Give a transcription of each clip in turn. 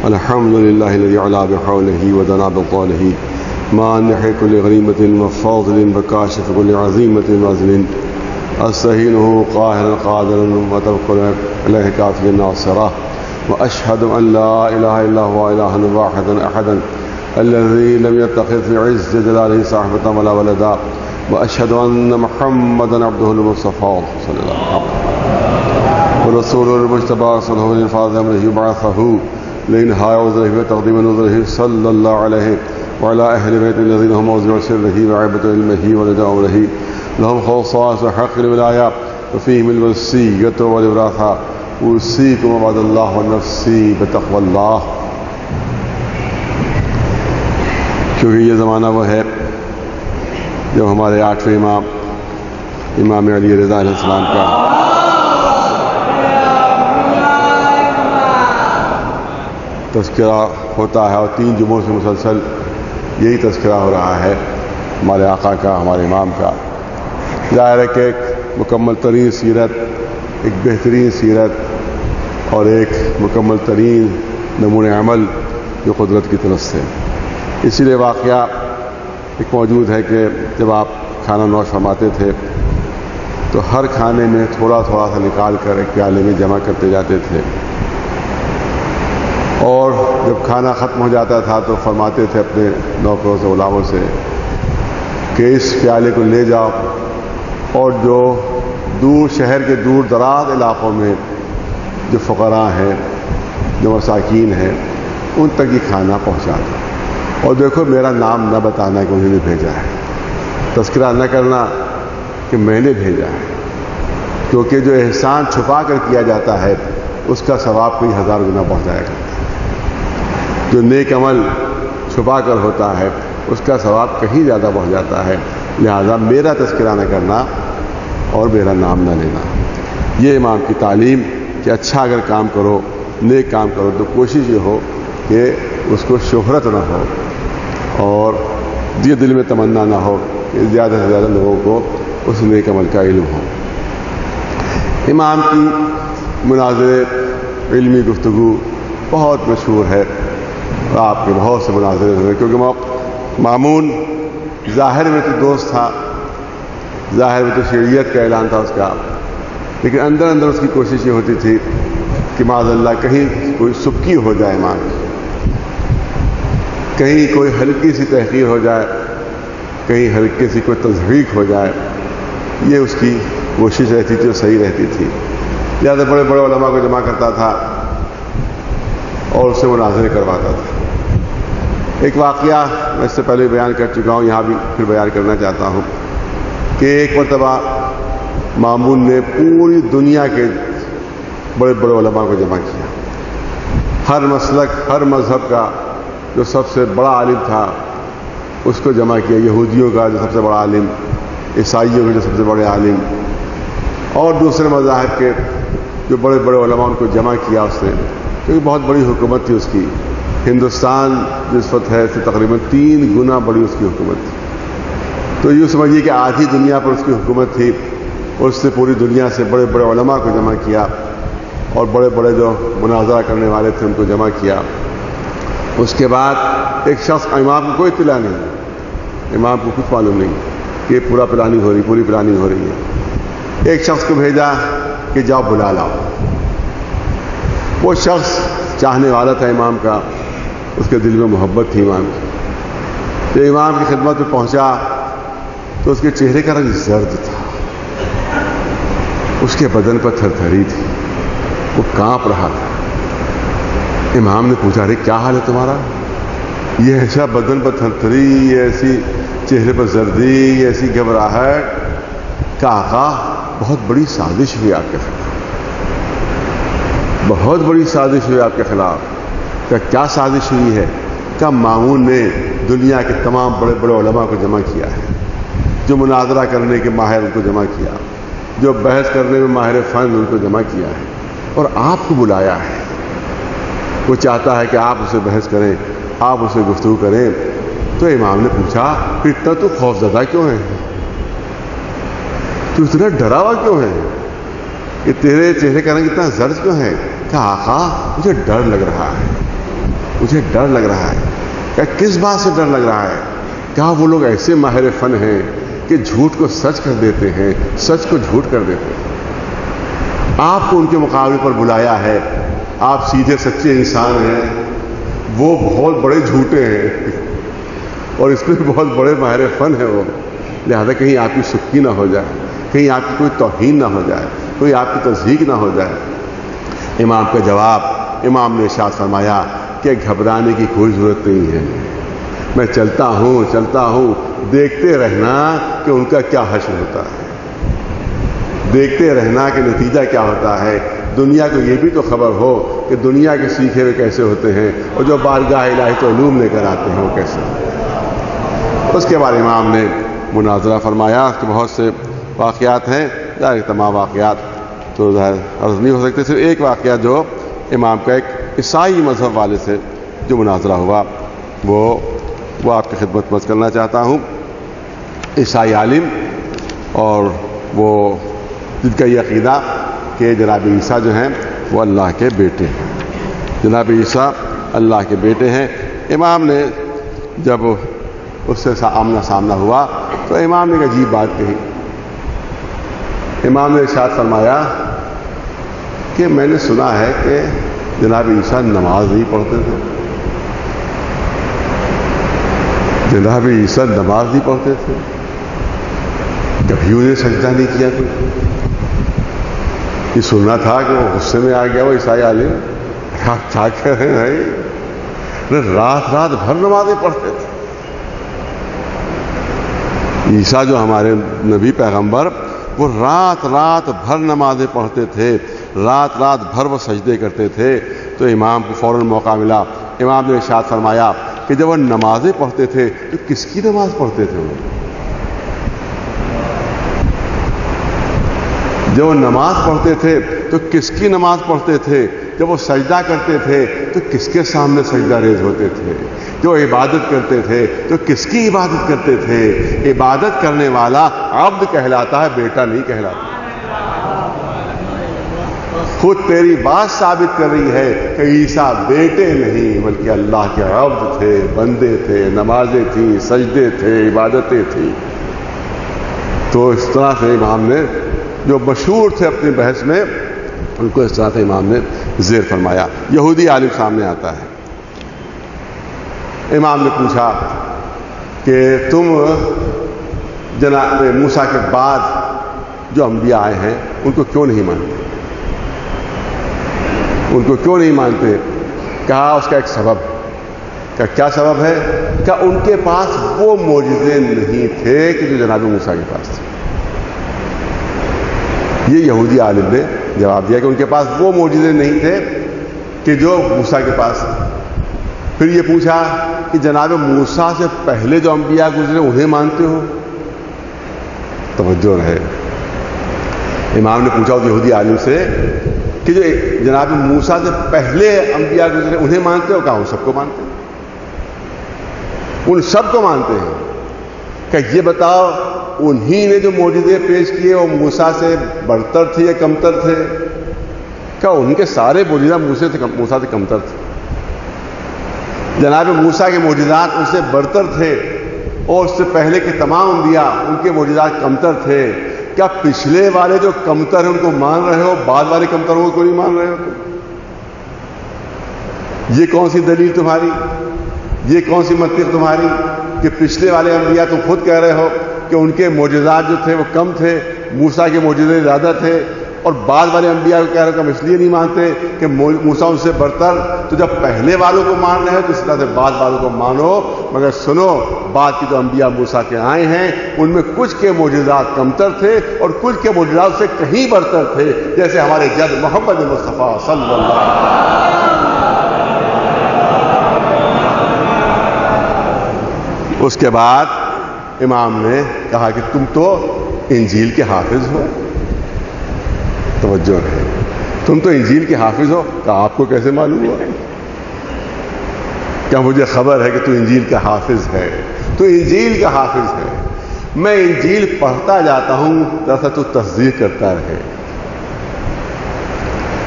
الحمد لله الذي علا بحوله ودنا بطوله مانح كل غريمة وفاضل وكاشف كل عظيمة وعزل أستهينه قاهرا قادرا وتوكل عليه كافيا ناصرا وأشهد أن لا إله إلا هو إلها واحدا أحدا الذي لم يتخذ في عز جلاله صاحبة ولا ولدا وأشهد أن محمدا عبده المصطفى صلى الله عليه وسلم ورسوله المجتبى صلى الله عليه وسلم أمره بعثه لإنهاء عذره وتقديم نذره صلى الله عليه وعلى أهل بيت الذين هم موضع سره وعبة علمه ولداء أمره لهم خصائص وحق الولاية وفيهم الوصية والوراثة أوصيكم عباد الله ونفسي بتقوى الله. کیونکہ یہ زمانہ وہ ہے جب ہمارے 8ویں امام امام علی رضا علیہ السلام کا تذکرہ ہوتا ہے اور 3 جمعوں سے مسلسل یہی تذکرہ ہو رہا ہے ہمارے آقا کا، ہمارے امام کا. ظاہر ہے کہ ایک مکمل ترین سیرت، ایک بہترین سیرت اور ایک مکمل ترین نمونۂ عمل جو قدرت کی طرف سے. اسی لیے واقعہ ایک موجود ہے کہ جب آپ کھانا نوش فرماتے تھے تو ہر کھانے میں تھوڑا تھوڑا سا نکال کر ایک پیالے میں جمع کرتے جاتے تھے، اور جب کھانا ختم ہو جاتا تھا تو فرماتے تھے اپنے نوکروں سے، غلاموں سے کہ اس پیالے کو لے جاؤ اور جو دور شہر کے دور دراز علاقوں میں جو فقراء ہیں، جو مساکین ہیں، ان تک یہ کھانا پہنچا دو. اور دیکھو میرا نام نہ بتانا کہ انہوں نے بھیجا ہے، تذکرہ نہ کرنا کہ میں نے بھیجا ہے، کیونکہ جو احسان چھپا کر کیا جاتا ہے اس کا ثواب کئی 1000 گنا پہنچایا کرتا ہے. جو نیک عمل چھپا کر ہوتا ہے اس کا ثواب کہیں زیادہ پہنچ جاتا ہے. لہذا میرا تذکرہ نہ کرنا اور میرا نام نہ لینا. یہ امام کی تعلیم کہ اچھا اگر کام کرو، نیک کام کرو تو کوشش یہ ہو کہ اس کو شہرت نہ ہو اور یہ دل میں تمنا نہ ہو کہ زیادہ سے زیادہ لوگوں کو اس نیک عمل کا علم ہو. امام کی مناظرے، علمی گفتگو بہت مشہور ہے اور آپ کے بہت سے مناظرے ہوئے، کیونکہ مامون ظاہر میں تو دوست تھا، ظاہر میں تو شیعیت کا اعلان تھا اس کا، لیکن اندر اندر اس کی کوشش یہ ہوتی تھی کہ معاذ اللہ کہیں کوئی سبکی ہو جائے امام، کہیں کوئی ہلکی سی تحقیر ہو جائے، کہیں ہلکی سی کوئی تضحیق ہو جائے. یہ اس کی کوشش رہتی تھی اور صحیح رہتی تھی. لہٰذا بڑے بڑے علماء کو جمع کرتا تھا اور اس سے مناظرے کرواتا تھا. ایک واقعہ میں اس سے پہلے بیان کر چکا ہوں، یہاں بھی پھر بیان کرنا چاہتا ہوں کہ ایک مرتبہ مامون نے پوری دنیا کے بڑے بڑے علماء کو جمع کیا. ہر مسلک، ہر مذہب کا جو سب سے بڑا عالم تھا اس کو جمع کیا. یہودیوں کا جو سب سے بڑا عالم، عیسائیوں کے جو سب سے بڑے عالم، اور دوسرے مذاہب کے جو بڑے بڑے علماء ان کو جمع کیا اس نے، کیونکہ بہت بڑی حکومت تھی اس کی. ہندوستان جس وقت ہے تو تقریباً 3 گنا بڑی اس کی حکومت تھی. تو یوں سمجھیے کہ آدھی دنیا پر اس کی حکومت تھی. اس سے پوری دنیا سے بڑے بڑے علماء کو جمع کیا اور بڑے بڑے جو مناظرہ کرنے والے تھے ان کو جمع کیا. اس کے بعد ایک شخص، امام کو کوئی اطلاع نہیں، امام کو کچھ معلوم نہیں کہ پورا پلاننگ ہو رہی، پوری پلاننگ ہو رہی ہے. ایک شخص کو بھیجا کہ جاؤ بلا لاؤ. وہ شخص چاہنے والا تھا امام کا، اس کے دل میں محبت تھی امام کی. تو امام کی خدمت میں پہنچا تو اس کے چہرے کا رنگ زرد تھا، اس کے بدن پر تھرتھری تھی، وہ کانپ رہا تھا. امام نے پوچھا، ارے کیا حال ہے تمہارا؟ یہ ایسا بدن پر تھرتھری، یہ ایسی چہرے پر زردی، یہ ایسی گھبراہٹ. کہ آقا بہت بڑی سازش ہوئی آپ کے خلاف، بہت بڑی سازش ہوئی آپ کے خلاف. کہ کیا سازش ہوئی ہے؟ کہ مامون نے دنیا کے تمام بڑے بڑے علماء کو جمع کیا ہے، جو مناظرہ کرنے کے ماہر ان کو جمع کیا، جو بحث کرنے میں ماہر فن ان کو جمع کیا ہے، اور آپ کو بلایا ہے. وہ چاہتا ہے کہ آپ اسے بحث کریں، آپ اسے گفتگو کریں. تو امام نے پوچھا، پھر اتنا تو خوف زدہ کیوں ہے؟ تو اتنا ڈرا ہوا کیوں ہے؟ کہ تیرے چہرے کا رنگ اتنا زرد کیوں ہے؟ کہ آقا مجھے ڈر لگ رہا ہے. مجھے ڈر لگ رہا ہے. کیا کس بات سے ڈر لگ رہا ہے؟ کیا وہ لوگ ایسے ماہر فن ہیں کہ جھوٹ کو سچ کر دیتے ہیں, سچ کو جھوٹ کر دیتے ہیں؟ آپ کو ان کے مقابلے پر بلایا ہے, آپ سیدھے سچے انسان ہیں, وہ بہت بڑے جھوٹے ہیں اور اس میں بہت بڑے ماہر فن ہیں وہ. لہذا کہیں آپ کی سکی نہ ہو جائے, کہیں آپ کی کوئی توہین نہ ہو جائے, کوئی آپ کی تصدیق نہ ہو جائے. امام کا جواب, امام نے ارشاد فرمایا کہ گھبرانے کی کوئی ضرورت نہیں ہے, میں چلتا ہوں, دیکھتے رہنا کہ ان کا کیا حشر ہوتا ہے, دیکھتے رہنا کہ نتیجہ کیا ہوتا ہے. دنیا کو یہ بھی تو خبر ہو کہ دنیا کے سیکھے ہوئے کیسے ہوتے ہیں اور جو بارگاہ الہی تو علوم لے کر آتے ہیں وہ کیسے ہوتے ہیں. اس کے بعد امام نے مناظرہ فرمایا کہ بہت سے واقعات ہیں, ظاہر تمام واقعات تو ظاہر عرض نہیں ہو سکتے. صرف ایک واقعہ جو امام کا ایک عیسائی مذہب والے سے جو مناظرہ ہوا وہ آپ کی خدمت میں کرنا چاہتا ہوں. عیسائی عالم اور وہ جن کا یہ عقیدہ کہ جناب عیسیٰ جو ہیں وہ اللہ کے بیٹے ہیں, جناب عیسیٰ اللہ کے بیٹے ہیں. امام نے جب اس سے آمنا سامنا ہوا تو امام نے ایک عجیب بات کہی. امام نے ارشاد فرمایا کہ میں نے سنا ہے کہ جناب عیسیٰ نماز نہیں پڑھتے تھے. جناب عیسیٰ نماز نہیں پڑھتے تھے, کبھی انہیں سجدہ نہیں کیا. کوئی یہ سننا تھا کہ وہ غصے میں آ گیا وہ عیسائی عالم. آپ کیا کہہ رہے ہیں؟ رات بھر نمازیں پڑھتے تھے. عیسیٰ جو ہمارے نبی پیغمبر وہ رات بھر نمازیں پڑھتے تھے, رات بھر وہ سجدے کرتے تھے. تو امام کو فوراً موقع ملا. امام نے ارشاد فرمایا کہ جب وہ نمازیں پڑھتے تھے تو کس کی نماز پڑھتے تھے وہ؟ جب وہ نماز پڑھتے تھے تو کس کی نماز پڑھتے تھے؟ جب وہ سجدہ کرتے تھے تو کس کے سامنے سجدہ ریز ہوتے تھے؟ جو عبادت کرتے تھے تو کس کی عبادت کرتے تھے؟ عبادت کرنے والا عبد کہلاتا ہے, بیٹا نہیں کہلاتا. خود تیری بات ثابت کر رہی ہے کہ عیسیٰ بیٹے نہیں بلکہ اللہ کے عبد تھے, بندے تھے, نمازیں تھیں, سجدے تھے, عبادتیں تھیں. تو اس طرح سے امام نے جو مشہور تھے اپنی بحث میں ان کو اس طرح سے امام نے زیر فرمایا. یہودی عالم سامنے آتا ہے. امام نے پوچھا کہ تم جناب موسیٰ کے بعد جو انبیاء آئے ہیں ان کو کیوں نہیں مانتے؟ ان کو کیوں نہیں مانتے؟ کہا اس کا ایک سبب. کیا سبب ہے؟ کہ ان کے پاس وہ معجزے نہیں تھے کہ جو جناب موسیٰ کے پاس تھے. یہ یہودی عالم نے جواب دیا کہ ان کے پاس وہ معجزے نہیں تھے کہ جو موسیٰ کے پاس تھے. پھر یہ پوچھا کہ جناب موسیٰ سے پہلے جو انبیاء گزرے انہیں مانتے ہو؟ توجہ رہے. امام نے پوچھا اس یہودی عالم سے کہ جو جناب موسیٰ سے پہلے انبیاء گزرے انہیں مانتے ہو؟ کہا ان سب کو مانتے ہیں, ان سب کو مانتے ہیں. کہ یہ بتاؤ انہی نے جو معجزے پیش کیے وہ موسیٰ سے برتر تھے یا کمتر تھے؟ کہ ان کے سارے معجزات موسیٰ سے کمتر تھے. جناب موسیٰ کے معجزات ان سے برتر تھے اور اس سے پہلے کے تمام انبیاء ان کے معجزات کمتر تھے. کیا پچھلے والے جو کمتر ہیں ان کو مان رہے ہو, بعد والے کمتروں کو نہیں مان رہے ہو؟ یہ کون سی دلیل تمہاری, یہ کون سی منطق تمہاری کہ پچھلے والے انبیاء تم خود کہہ رہے ہو کہ ان کے معجزات جو تھے وہ کم تھے, موسیٰ کے معجزے زیادہ تھے, اور بعد والے انبیاء کو کہہ رہے ہو کہ ہم اس لیے نہیں مانتے کہ موسیٰ ان سے برتر. تو جب پہلے والوں کو مان رہے ہو تو اس طرح سے بعد والوں کو مانو. مگر سنو, بعد کی جو انبیاء موسیٰ کے آئے ہیں ان میں کچھ کے معجزات کمتر تھے اور کچھ کے معجزات سے کہیں برتر تھے, جیسے ہمارے جد محمد مصطفیٰ صلی اللہ علیہ وسلم. اس کے بعد امام نے کہا کہ تم تو انجیل کے حافظ ہو. توجہ رہے, تم تو انجیل کے حافظ ہو. کہا آپ کو کیسے معلوم ہوا؟ کیا مجھے خبر ہے کہ تو انجیل کا حافظ ہے, تو انجیل کا حافظ ہے. میں انجیل پڑھتا جاتا ہوں جیسا تو تصدیق کرتا رہے,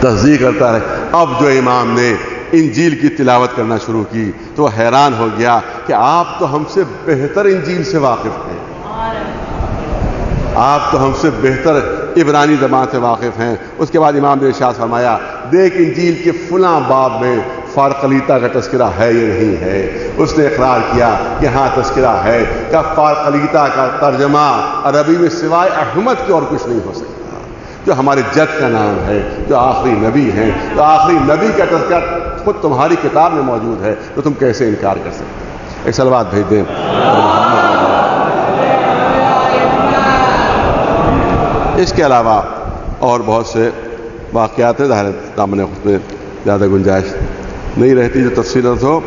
تصدیق کرتا رہے. اب جو امام نے انجیل کی تلاوت کرنا شروع کی تو وہ حیران ہو گیا کہ آپ تو ہم سے بہتر انجیل سے واقف ہیں، آپ تو ہم سے بہتر عبرانی زبان سے واقف ہیں۔ اس کے بعد امام نے ارشاد فرمایا دیکھ انجیل کے فلاں باب میں فارقلیطہ کا تذکرہ ہے یا نہیں ہے؟ اس نے اقرار کیا کہ ہاں تذکرہ ہے، کہ فارقلیطہ کا ترجمہ عربی میں سوائے احمد کے اور کچھ نہیں ہو سکتا، جو ہمارے جد کا نام ہے، جو آخری نبی ہیں، تو آخری نبی کا تذکرہ خود تمہاری کتاب میں موجود ہے، تو تم کیسے انکار کر سکتے ہیں؟ ایک صلوات بھیج دیں۔ اس کے علاوہ اور بہت سے واقعات ہیں، ظاہر دامن خود میں زیادہ گنجائش نہیں رہتی جو تفصیلات ہو۔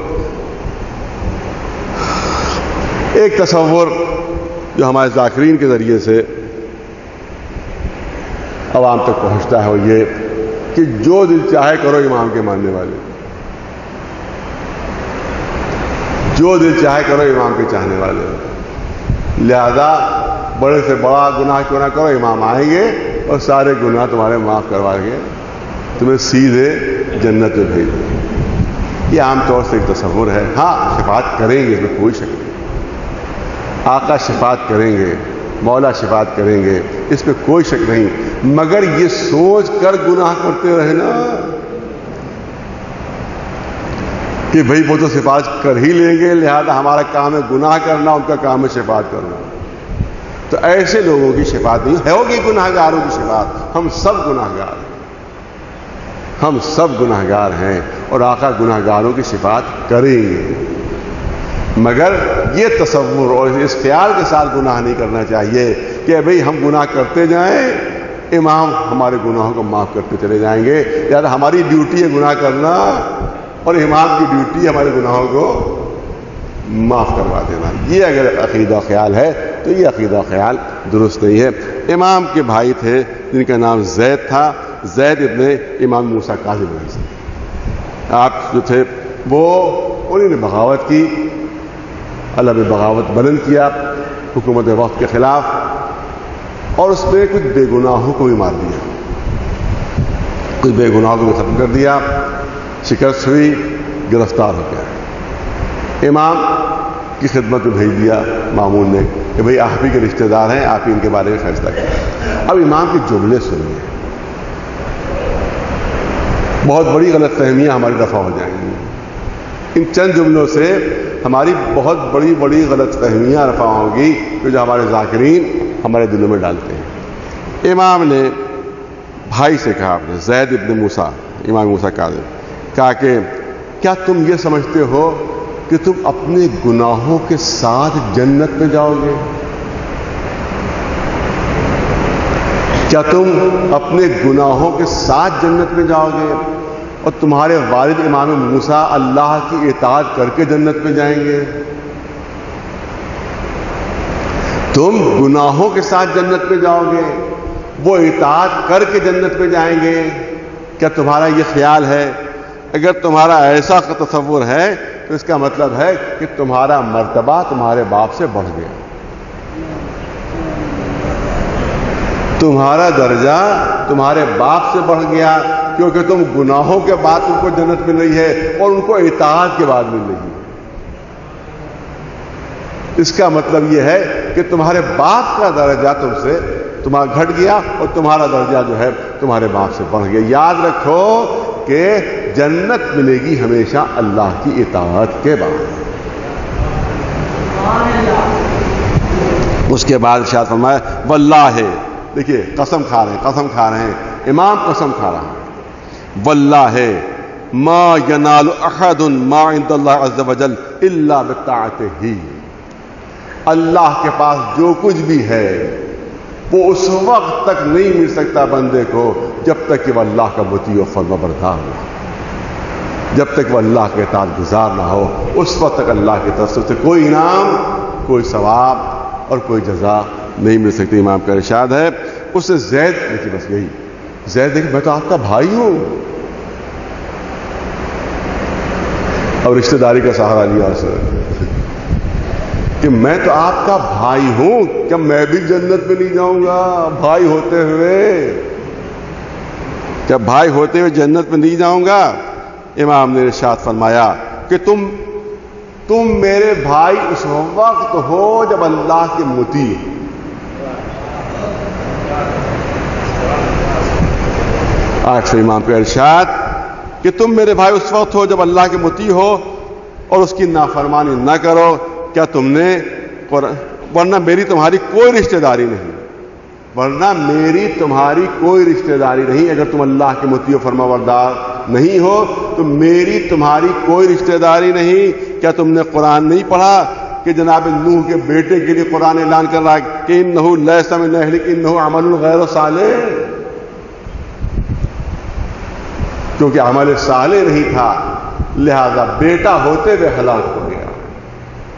ایک تصور جو ہمارے ذاکرین کے ذریعے سے عوام تک پہنچتا ہے وہ یہ کہ جو دل چاہے کرو امام کے ماننے والے، جو دل چاہے کرو امام کے چاہنے والے، لہذا بڑے سے بڑا گناہ کیوں نہ کرو، امام آئیں گے اور سارے گناہ تمہارے معاف کروا کے تمہیں سیدھے جنت میں بھیج دیں گے۔ یہ عام طور سے ایک تصور ہے۔ ہاں شفاعت کریں گے، اس میں کوئی شک نہیں، آقا شفاعت کریں گے، مولا شفاعت کریں گے، اس میں کوئی شک نہیں، مگر یہ سوچ کر گناہ کرتے رہنا کہ بھئی وہ تو سفارش کر ہی لیں گے، لہذا ہمارا کام ہے گناہ کرنا، ان کا کام ہے شفاعت کرنا، تو ایسے لوگوں کی شفاعت نہیں ہوگی، گناہ گاروں کی شفاعت۔ ہم سب گناہ گار ہیں، ہم سب گناہ گار ہیں اور آقا گناہ گاروں کی شفاعت کریں گے، مگر یہ تصور اور اس خیال کے ساتھ گناہ نہیں کرنا چاہیے کہ بھئی ہم گناہ کرتے جائیں، امام ہمارے گناہوں کو معاف کرتے چلے جائیں گے، یعنی ہماری ڈیوٹی ہے گناہ کرنا اور امام کی ڈیوٹی ہے ہمارے گناہوں کو معاف کروا دینا۔ یہ اگر عقیدہ خیال ہے تو یہ عقیدہ خیال درست نہیں ہے۔ امام کے بھائی تھے جن کا نام زید تھا، زید ابن امام موسیٰ کاظم علیہ السلام۔ آپ جو تھے وہ انہوں نے بغاوت کی، اللہ نے بغاوت بلند کیا حکومت وقت کے خلاف، اور اس میں کچھ بے گناہوں کو بھی مار دیا، کچھ بے گناہوں کو بھی ختم کر دیا، شکست ہوئی، گرفتار ہو گیا۔ امام کی خدمت میں بھیج دیا مامون نے کہ بھئی آپ ہی کے رشتہ دار ہیں، آپ ہی ان کے بارے میں فیصلہ کریں۔ اب امام کے جملے سنیے، بہت بڑی غلط فہمیاں ہماری رفع ہو جائیں گی، ان چند جملوں سے ہماری بہت بڑی بڑی غلط فہمیاں رفع ہوں گی جو ہمارے ذاکرین ہمارے دلوں میں ڈالتے ہیں۔ امام نے بھائی سے کہا، اپنے زید ابن موسیٰ، امام موسیٰ کاظم، کہا کہ کیا تم یہ سمجھتے ہو کہ تم اپنے گناہوں کے ساتھ جنت میں جاؤ گے؟ کیا تم اپنے گناہوں کے ساتھ جنت میں جاؤ گے اور تمہارے والد امام موسیٰ اللہ کی اطاعت کر کے جنت میں جائیں گے؟ تم گناہوں کے ساتھ جنت میں جاؤ گے، وہ اطاعت کر کے جنت میں جائیں گے؟ کیا تمہارا یہ خیال ہے؟ اگر تمہارا ایسا تصور ہے تو اس کا مطلب ہے کہ تمہارا مرتبہ تمہارے باپ سے بڑھ گیا، تمہارا درجہ تمہارے باپ سے بڑھ گیا، کیونکہ تم گناہوں کے بعد تم کو جنت مل رہی ہے اور ان کو اطاعت کے بعد مل رہی ہے۔ اس کا مطلب یہ ہے کہ تمہارے باپ کا درجہ تم سے تمہارا گھٹ گیا اور تمہارا درجہ جو ہے تمہارے باپ سے بڑھ گیا۔ یاد رکھو کہ جنت ملے گی ہمیشہ اللہ کی اطاعت کے بعد۔ اس کے بعد ارشاد فرمایا واللہ، دیکھیے قسم کھا رہے ہیں، امام قسم کھا رہا ہے، واللہ ما ینال احد ما عند اللہ عز وجل الا بطاعتہ، اللہ کے پاس جو کچھ بھی ہے وہ اس وقت تک نہیں مل سکتا بندے کو جب تک کہ وہ اللہ کا مطیع و فرما بردار نہ ہو، جب تک وہ اللہ کے اطاعت گزار نہ ہو، اس وقت تک اللہ کی طرف سے کوئی انعام، کوئی ثواب اور کوئی جزا نہیں مل سکتی۔ امام کا ارشاد ہے، اس سے زید دیکھیے، بس یہی زید دیکھیے، میں تو آپ کا بھائی ہوں، اور رشتہ داری کا سہارا لیا اس کہ میں تو آپ کا بھائی ہوں، کیا میں بھی جنت میں نہیں جاؤں گا بھائی ہوتے ہوئے؟ کیا بھائی ہوتے ہوئے جنت میں نہیں جاؤں گا؟ امام نے ارشاد فرمایا کہ تم میرے بھائی اس وقت ہو جب اللہ کے مطیع. آٹھویں امام کا ارشاد کہ تم میرے بھائی اس وقت ہو جب اللہ کے مطیع ہو اور اس کی نافرمانی نہ کرو. کیا تم نے ورنہ میری تمہاری کوئی رشتہ داری نہیں، ورنہ میری تمہاری کوئی رشتہ داری نہیں. اگر تم اللہ کے مطیع و فرما بردار نہیں ہو تو میری تمہاری کوئی رشتہ داری نہیں. کیا تم نے قرآن نہیں پڑھا کہ جناب نوح کے بیٹے کے لیے قرآن اعلان کر رہا ہے کہ انہ لیس من اہلک انہ عمل غیر صالح، کیونکہ عمل صالح نہیں تھا لہذا بیٹا ہوتے ہوئے ہلاک ہو گیا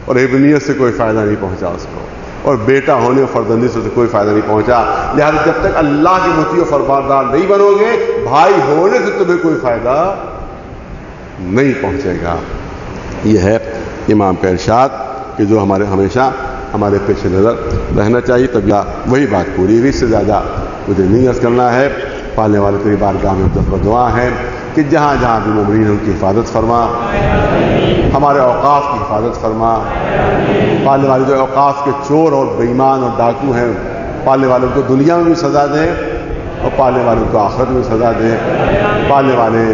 اور ابنیت سے کوئی فائدہ نہیں پہنچا اس کو، اور بیٹا ہونے اور فرزندی سے کوئی فائدہ نہیں پہنچا. لہذا جب تک اللہ کے مطیع و فرمانبردار نہیں بنو گے بھائی ہونے سے تمہیں کوئی فائدہ نہیں پہنچے گا. یہ ہے امام کا ارشاد کہ جو ہمیشہ ہمارے پیش نظر رہنا چاہیے. تب وہی بات پوری ہوئی، اس سے زیادہ مجھے نہیں عرض کرنا ہے. پالنے والے تیری بارگاہ میں دعا دعا ہے کہ جہاں جہاں بھی مومنین ان کی حفاظت فرما، ہمارے اوقاف کی حفاظت فرما. پالنے والے جو اوقاف کے چور اور بےایمان اور ڈاکو ہیں، پالنے والوں کو دنیا میں بھی سزا دیں اور پالنے والوں کو آخرت میں سزا دیں. پالنے والے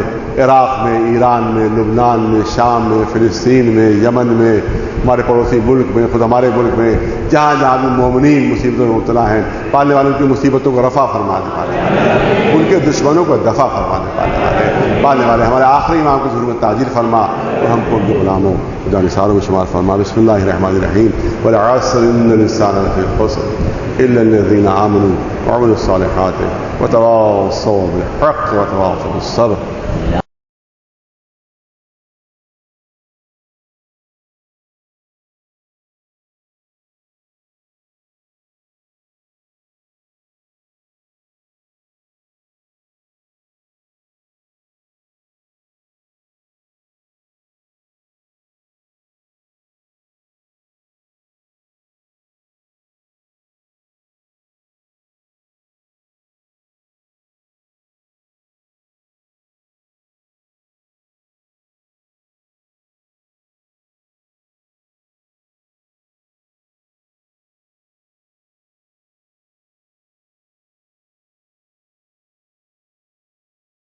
عراق میں، ایران میں، لبنان میں، شام میں، فلسطین میں، یمن میں، ہمارے پڑوسی ملک میں، خود ہمارے ملک میں جہاں جہاں بھی مومنین مصیبتوں میں مبتلا ہیں، پالنے والوں کی مصیبتوں کو رفع فرما دے پالنے والے، ان کے دشمنوں کو دفع فرما دے پالنے والے ہمارے آخری امام کی ضرورت تاجر فرما اور ہم کو ان کے غلاموں جانثاروں میں شمار فرما. بسم اللہ الرحمن الرحیم. والعصر ان الانسان لفی خسر الا الذین آمنوا وعملوا الصالحات وتواصوا بالحق وتواصوا بالصبر.